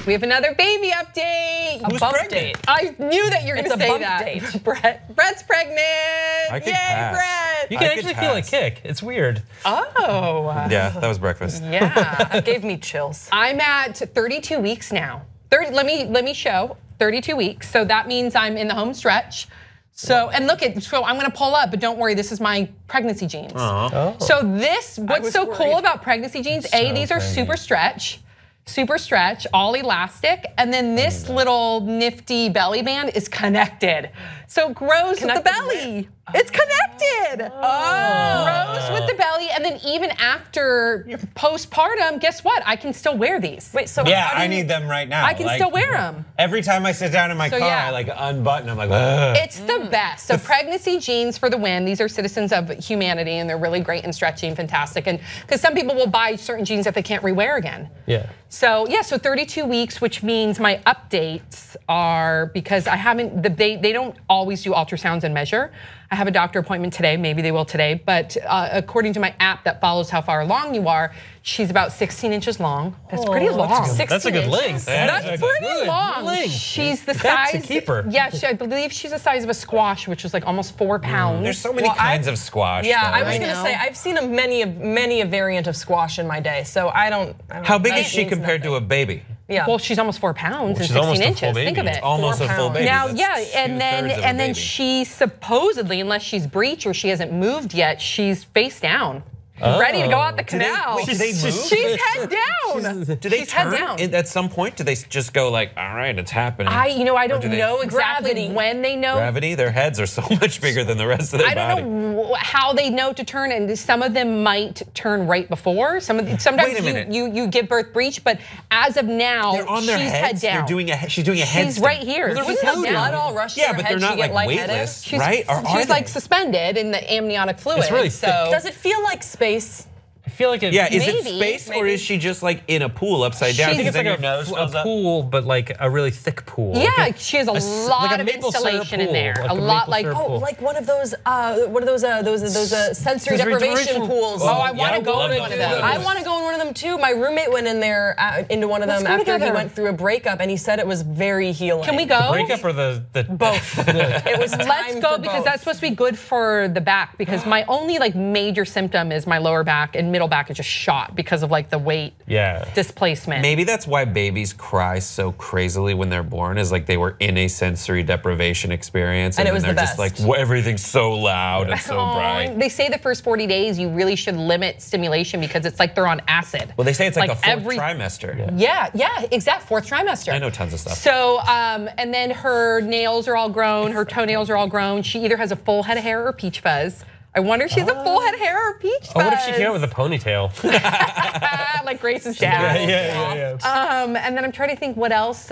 We have another baby update. Who's pregnant? I knew that you were going to say that. Date. Brett's pregnant. I could pass. Brett. You can actually feel a kick. It's weird. Oh. Yeah, that was breakfast. Yeah. That gave me chills. I'm at 32 weeks now. Let me show 32 weeks. So that means I'm in the home stretch. So, and look at, so I'm gonna pull up, but don't worry, this is my pregnancy jeans. Oh. So what's so cool about pregnancy jeans, these are super stretch, all elastic, and then this little nifty belly band is connected. So it grows with the belly. It's connected. Grows with the belly, and then even after postpartum, guess what? I can still wear these. Wait, so yeah, I need them right now. I can still wear them. Every time I sit down in my car, I like unbutton. I'm like, ugh. It's the best. So pregnancy jeans for the win. These are citizens of humanity, and they're really great and stretchy and fantastic. And because some people will buy certain jeans that they can't rewear again. Yeah. So yeah, so 32 weeks, which means my updates are, because I haven't, they don't always do ultrasounds and measure. I have a doctor appointment today, maybe they will today, but according to my app that follows how far along you are, she's about 16 inches long. That's pretty long. That's a good length. That's pretty long. She's the size. That's a keeper. Yeah, I believe she's the size of a squash, which is like almost 4 pounds. There's so many kinds of squash. Yeah, though. I was gonna say I've seen many a variant of squash in my day, so I don't. How big is she compared to a baby? Yeah. Well, she's almost 4 pounds and she's 16 almost a full inches. Think of baby. it. Almost a full baby. Now, That's yeah, and then 2/3 of a she supposedly, unless she's breech or she hasn't moved yet, she's face down. Ready to go out the canal. Do they move? She's head down. Do they She's head turn down. at some point? Do they just go like, all right, it's happening? I don't do they- know exactly Gravity. when they know. Gravity, their heads are so much bigger than the rest of their I body. don't know how they know to turn, and some of them might turn right before. Sometimes Wait a minute. you give birth breech, but as of now, They're on their she's heads. head down. She's doing a head. She's right here. Wouldn't She's the head blood down. all rush to Yeah, her but head? they're not She get like lightheaded? weightless, She's, right? Or are she's like they? suspended in the amniotic fluid. It's really so thick. Does it feel like space? I feel like it. Yeah, is it Maybe, space or maybe. is she just like in a pool upside down? I I think think it's Because like then your nose fills a up? pool, but like a really thick pool. yeah, Like she has a lot like a of maple syrup installation in pool, there. like A a lot maple like syrup Oh, pool. like one of those sensory Sensory deprivation deprivation. pools. Oh, I want to go love in those. one of those. I want to go in one of them too. My roommate went in there into one of them Let's go after he together. went through a breakup, and he said it was very healing. Can we go? breakup or the Both. It was time Let's go for because both. that's supposed to be good for the back. Because my only like major symptom is my lower back and middle back is just shot because of like the weight displacement. Maybe that's why babies cry so crazily when they're born, is like they were in a sensory deprivation experience, And it then was the they're just best. like, everything's so loud and so bright. They say the first 40 days you really should limit stimulation because it's like they're on acid. Well, they say it's like the fourth every trimester. Yeah, exact fourth trimester. I know tons of stuff. So, and then her nails are all grown, her toenails are all grown. She either has a full head of hair or peach fuzz. I wonder if she has a full head of hair or peach fuzz. Oh, what if she came out with a ponytail? like Grace's dad. yeah. And then I'm trying to think what else.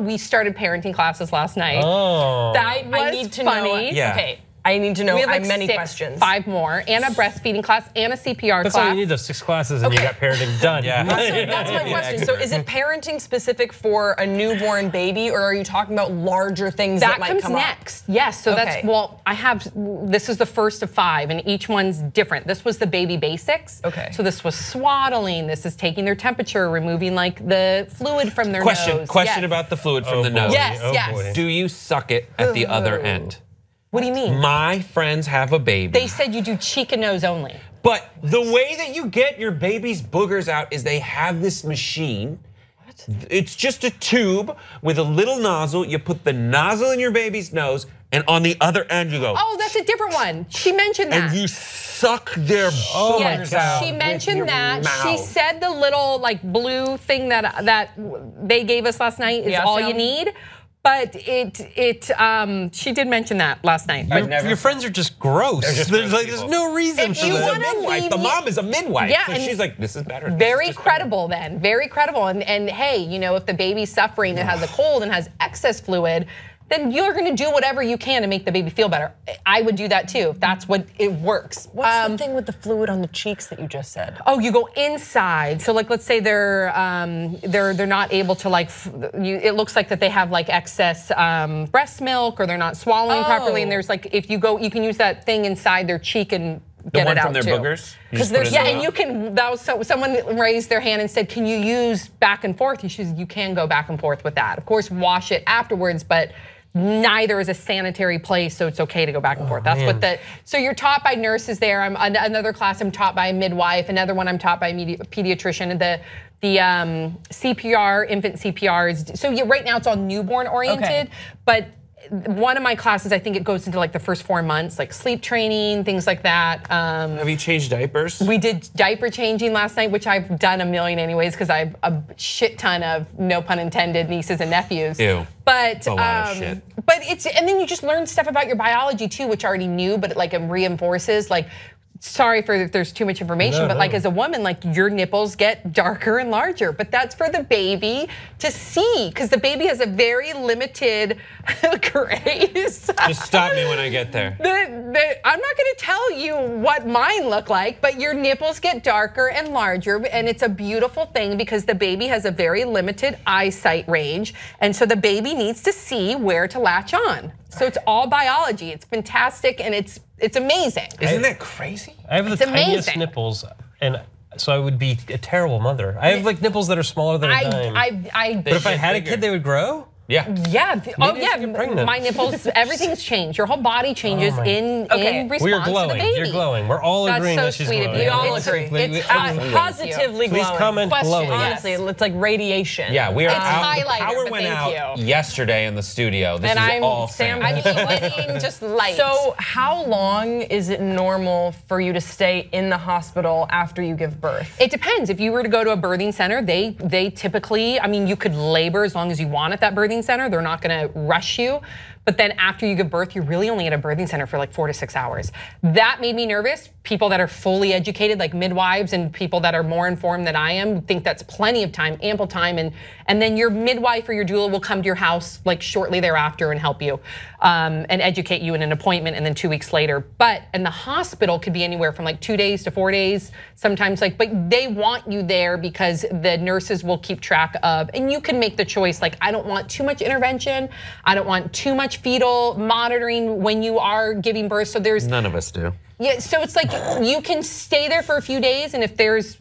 We started parenting classes last night. Oh. That was I need to funny. know. Yeah. Okay, I need to know. We have I like have many 6, questions. 5 more, and a breastfeeding class, and a CPR That's class. all you need, those 6 classes, and you got parenting done. Yeah. That's my question. So is it parenting specific for a newborn baby, or are you talking about larger things that might comes come next. Yes, so Okay. that's, well, this is the first of 5, and each one's different. This was the baby basics. Okay. So this was swaddling, this is taking their temperature, removing like the fluid from their nose. Question Yes. about the fluid from Oh, the boy. nose. Yes, Oh, yes. boy. Do you suck it at the other end? What do you mean? My friends have a baby. They said you do cheek and nose only. But the way that you get your baby's boogers out is they have this machine. It's just a tube with a little nozzle. You put the nozzle in your baby's nose, and on the other end you go. Oh, that's a different one. She mentioned that. And you suck their boogers out. She with mentioned your that. She mouth. said the little like blue thing that they gave us last night is Yeah, all so- you need. But she did mention that last night. Your friends are just gross. There's no reason If for you that. wanna midwife. The leave- mom is a midwife. Yeah, so and she's like, this is better. Very credible then, very credible. And hey, you know, if the baby's suffering and has a cold and has excess fluid, then you're gonna do whatever you can to make the baby feel better. I would do that too, if that's what it works. What's the thing with the fluid on the cheeks that you just said? Oh, you go inside. So like, let's say they're not able to like, it looks like that they have like excess breast milk or they're not swallowing properly. And there's like, if you go, you can use that thing inside their cheek and get one it out from their too. boogers? Because there's And you can. That was someone raised their hand and said, "Can you use back and forth?" And she says, "You can go back and forth with that. Of course, wash it afterwards, but." Neither is a sanitary place, so it's okay to go back and forth. That's what so you're taught by nurses there. Another class I'm taught by a midwife. Another one I'm taught by a pediatrician. The CPR, infant CPR is, so right now it's all newborn oriented, but one of my classes, I think it goes into like the first 4 months, like sleep training, things like that. Have you changed diapers? We did diaper changing last night, which I've done a million anyways, because I have a shit ton of, no pun intended, nieces and nephews. Ew. But That's a lot of shit. But and then you just learn stuff about your biology too, which I already knew, but it reinforces like. Sorry for if there's too much information, but like as a woman, like your nipples get darker and larger, but that's for the baby to see, because the baby has a very limited grace. Just stop me when I get there. I'm not gonna tell you what mine look like, but your nipples get darker and larger, and it's a beautiful thing because the baby has a very limited eyesight range, and so the baby needs to see where to latch on. So it's all biology. It's fantastic and it's amazing. Isn't that crazy? I have the tiniest nipples, and so I would be a terrible mother. I have like nipples that are smaller than a dime. But if I had a kid, they would grow? Yeah. Yeah. Oh Maybe I should get yeah. pregnant. My nipples, everything's changed. Your whole body changes in response We're to the glowing. baby. You're glowing. We're all That's agreeing so that she's sweet of glowing. you. We all It's- agree. it's Positively glowing. Please comment Question, glowing. yes. Honestly, it's like radiation. Yeah, we are It's out. The highlighter, power but went thank out you. yesterday in the studio. This And is I'm all Sam- I'm Sam. emitting just light. So how long is it normal for you to stay in the hospital after you give birth? It depends. If you were to go to a birthing center, they typically, I mean, you could labor as long as you want at that birthing center. They're not gonna rush you. But then after you give birth, you're really only at a birthing center for like 4 to 6 hours. That made me nervous. People that are fully educated, like midwives and people that are more informed than I am, think that's plenty of time, ample time. And then your midwife or your doula will come to your house like shortly thereafter and help you and educate you in an appointment, and then 2 weeks later. But in the hospital could be anywhere from like 2 days to 4 days, sometimes but they want you there because the nurses will keep track of, and you can make the choice, like I don't want too much intervention, I don't want too much fetal monitoring when you are giving birth. So there's None of us do. yeah, so it's like you can stay there for a few days, and if there's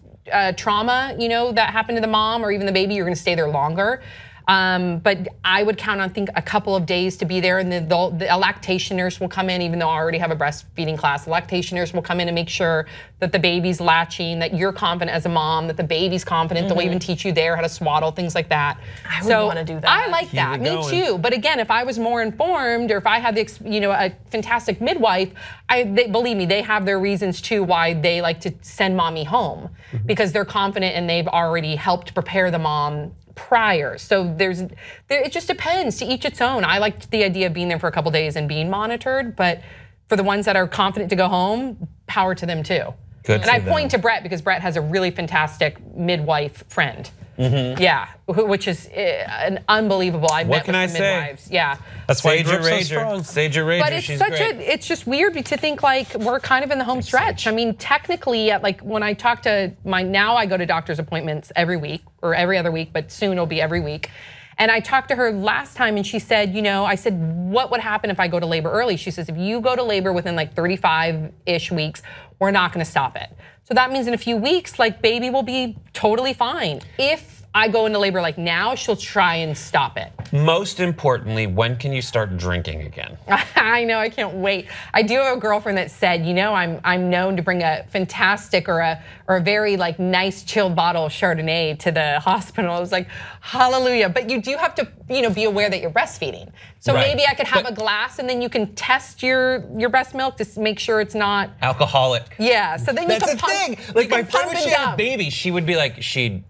trauma, that happened to the mom or even the baby, you're gonna stay there longer. But I would count on, I think, a couple of days to be there, and the lactation nurse will come in, even though I already have a breastfeeding class. The lactation nurse will come in and make sure that the baby's latching, that you're confident as a mom, that the baby's confident. They'll even teach you there how to swaddle, things like that. I would wanna do that. I like that, it me going. too. But again, if I was more informed, or if I had a fantastic midwife, believe me, they have their reasons too why they like to send mommy home, because they're confident and they've already helped prepare the mom prior. So it just depends, to each its own. I liked the idea of being there for a couple days and being monitored, but for the ones that are confident to go home, power to them too. Good and I for point them. to Brett because Brett has a really fantastic midwife friend. Yeah, which is an unbelievable. I met can with I some say? midwives. Yeah. That's why Sage you're your so Rager. strong. Sage your Rager. But it's She's such great. it's just weird to think like we're kind of in the home stretch. I mean, technically, like when I talk to now I go to doctor's appointments every week or every other week, but soon it'll be every week. And I talked to her last time and she said, I said, what would happen if I go to labor early? She says, if you go to labor within like 35-ish weeks, we're not gonna stop it. So that means in a few weeks, like baby will be totally fine. If I go into labor like now, she'll try and stop it. Most importantly, when can you start drinking again? I know, I can't wait. I do have a girlfriend that said, I'm known to bring a fantastic or a very like nice chilled bottle of Chardonnay to the hospital. I was like, hallelujah. But you do have to, be aware that you're breastfeeding. So Right. maybe I could have a glass and then you can test your breast milk to make sure it's not. Alcoholic. Yeah, so then That's you the can pump. thing. Like you my can friend, pump when and she had a dump. baby, she would be like, she'd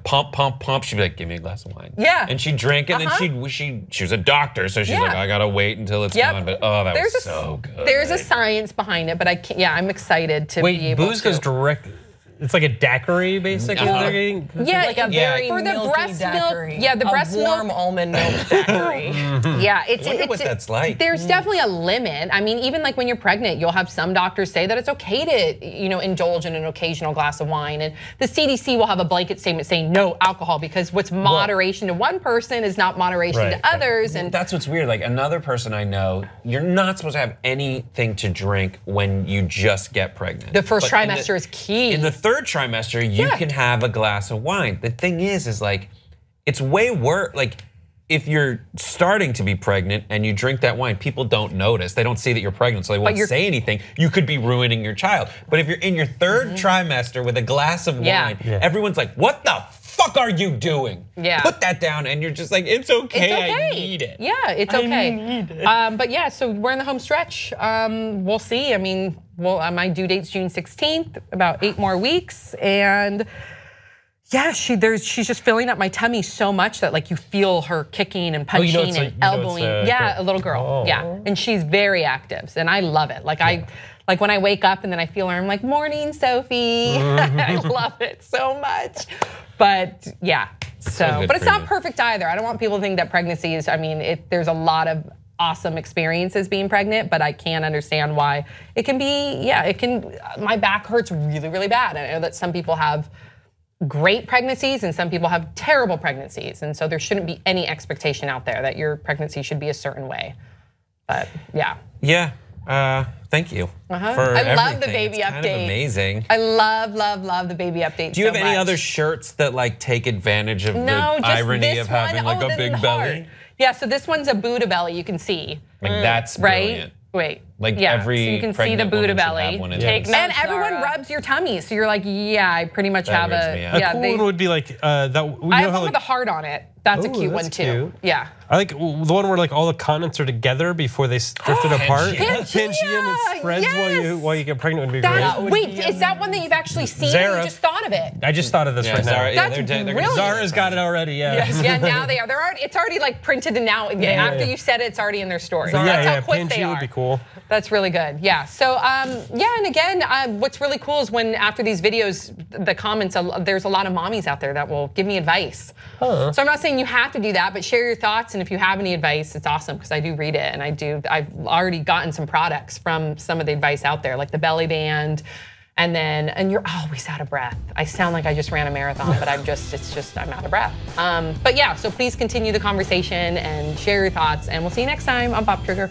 pump. She'd be like, give me a glass of wine. Yeah. And she'd drink, and then she was a doctor, so she's Yeah. like, I gotta wait until it's Yep. gone. But that was so good. There's a science behind it, but I'm excited to be Wait, able booze to. goes direct. It's like a daiquiri, basically. They're getting, like a very for the milky breast daiquiri. milk. Yeah, the breast warm milk. almond milk daiquiri. Yeah, I wonder what that's like. There's definitely a limit. I mean, even like when you're pregnant, you'll have some doctors say that it's okay to, indulge in an occasional glass of wine, and the CDC will have a blanket statement saying no alcohol because what's moderation to one person is not moderation to others. And that's what's weird. Like another person I know, you're not supposed to have anything to drink when you just get pregnant. The first trimester is key. In the third trimester, you can have a glass of wine. The thing is like, it's way worse. Like, if you're starting to be pregnant and you drink that wine, people don't notice. They don't see that you're pregnant, so they won't say anything. You could be ruining your child. But if you're in your third trimester with a glass of wine, everyone's like, what the fuck are you doing? Put that down, and you're just like, it's okay, I need it. Yeah, it's okay. But yeah, so we're in the home stretch. We'll see. I mean, my due date's June 16th, about 8 more weeks, and yeah, she's just filling up my tummy so much that like you feel her kicking and punching and elbowing. A little girl. Yeah, and she's very active, and I love it. Like when I wake up and then I feel her, I'm like, morning, Sophie. I love it so much. But yeah, but it's not perfect either. I don't want people to think that pregnancy is, I mean, there's a lot of awesome experiences being pregnant, but I can understand why it can be, my back hurts really, really bad. I know that some people have great pregnancies and some people have terrible pregnancies. And so there shouldn't be any expectation out there that your pregnancy should be a certain way. But yeah. Yeah. Thank you for everything. I love the baby updates. Kind of amazing. I love the baby updates. Do you have any other shirts that like take advantage of the irony of having like a big belly? Yeah, so this one's a Buddha belly, you can see. Like that's brilliant. Wait. Like every so you can see the Buddha belly. And everyone rubs your tummy, so you're like, yeah, I pretty much have a. A cool one would be like that. I have one with a heart on it. That's a cute one too. Yeah. I like the one where like all the continents are together before they drifted apart. Pangea, and it spreads while you get pregnant would be great. Wait, is that one that you've actually seen? Zara. Or you just thought of it? I just thought of this right now. That's brilliant. Zara's got it already. Yeah, now they are. It's already like printed, and now after you said it, it's already in their store. That's how quick they are. Would be cool. That's really good. Yeah. So and again, what's really cool is when after these videos, the comments, there's a lot of mommies out there that will give me advice. So I'm not saying you have to do that, but share your thoughts, and if you have any advice, it's awesome because I do read it, and I've already gotten some products from some of the advice out there, like the belly band, and you're always out of breath. I sound like I just ran a marathon, but I'm out of breath. But yeah, so please continue the conversation and share your thoughts, and we'll see you next time on Pop Trigger.